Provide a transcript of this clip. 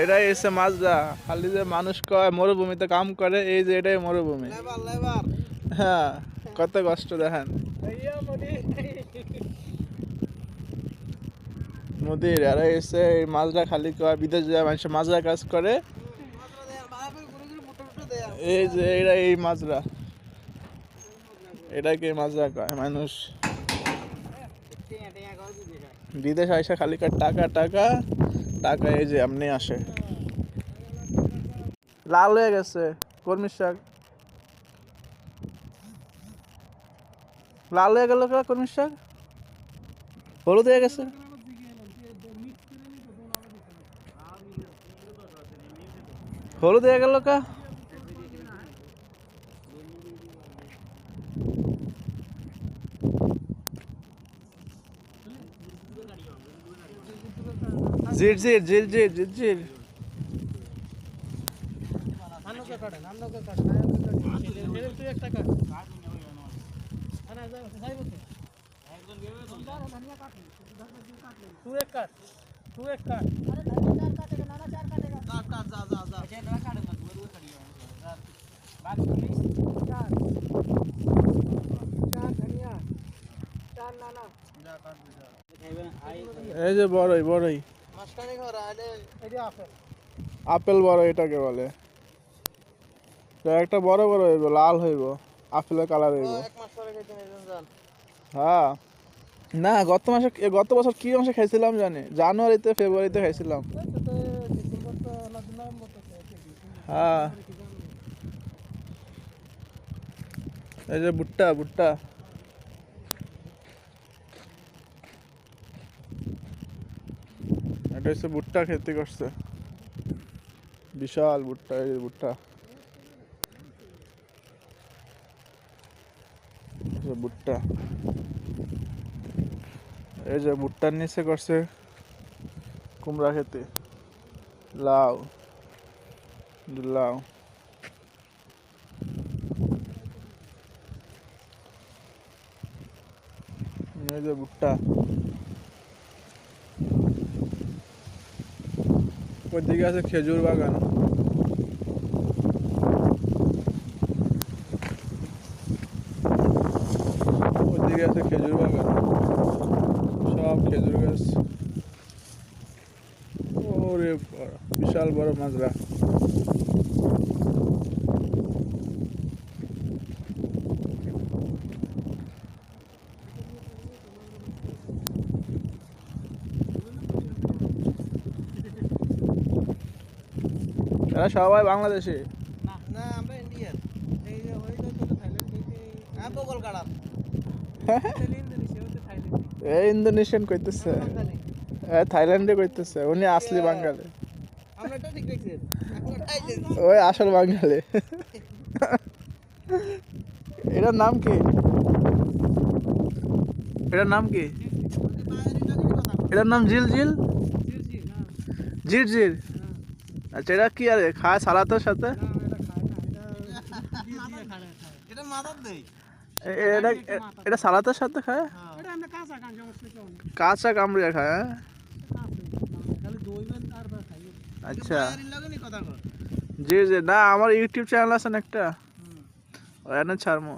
এটাই এসে মাজরা, খালি যে মানুষ কয় মরুভূমিতে কাম করে, এই যে এটাই মরুভূমি। হ্যাঁ, কত কষ্ট দেখেন। মোদির এরা এসে এই মাজরা খালি কয়, বিদেশ যায় মানুষ মাজরা কাজ করে। এই যে এরা এই মাজরা, এটাকে মাজরা কয় মানুষ। বিদেশ আইসা খালি কয় টাকা টাকা টাকা, এই যে এমনি আসে। লাল হয়ে গেছে কর্মীর শাক, লাল হয়ে গেল কর্মীর শাক, হলুদ হয়ে গেছে। হলুদ হয়ে গেল কা, জির জির জির জির জির জির। এই যে বড়ই বড়ই আপেল বড় এটাকে বলে। একটা বড় বড় হইব, লাল হইব, আপেলের কালার হইব। হ্যাঁ, না গত বছর কি মাসে খাইছিলাম জানি, জানুয়ারিতে ফেব্রুয়ারিতে খাইছিলাম। হ্যাঁ, এই যে ভুট্টা ভুট্টা, এটা হচ্ছে ভুট্টা খেতে করছে, বিশাল ভুট্টা। এই যে ভুট্টা, ভুট্টা, এই যে ভুট্টার নিচে করছে কুমড়া খেতে, লাউ লাউ। এই যে ভুট্টা, ওইদিকে আছে খেজুর বাগান। ওইদিকে আছে খেজুর বাগান, সব খেজুর গাছ। ওরে বিশাল বড় মাজরা। এরা সবাই বাংলাদেশি। না, আমরা ইন্ডিয়ান। এই যে ওই তো থাইল্যান্ড বগল কাড়া। এই ইন্দোনেশিয়ান কইতেছে, থাইল্যান্ডে কইতেছে, উনি আসলি বাঙালি। আমরা তো ঠিক কইছি। ওই আসল বাঙালি। এটার নাম কি? এটার নাম কি? এটার নাম জিল জিল জির জির। আচ্ছা, এটা কি আরে খায় সালাতের সাথে? এটা মাথার দেই। এটা এটা সালাতের সাথে খায়? এটা আমরা কাঁচা কামড়িয়া খায়। হ্যাঁ, খালি দইবেন আর খাই। আচ্ছা, লাগেনি কথা কর। জি জি, না আমার ইউটিউব চ্যানেল আছে না একটা, ওখানে ছাড়মো।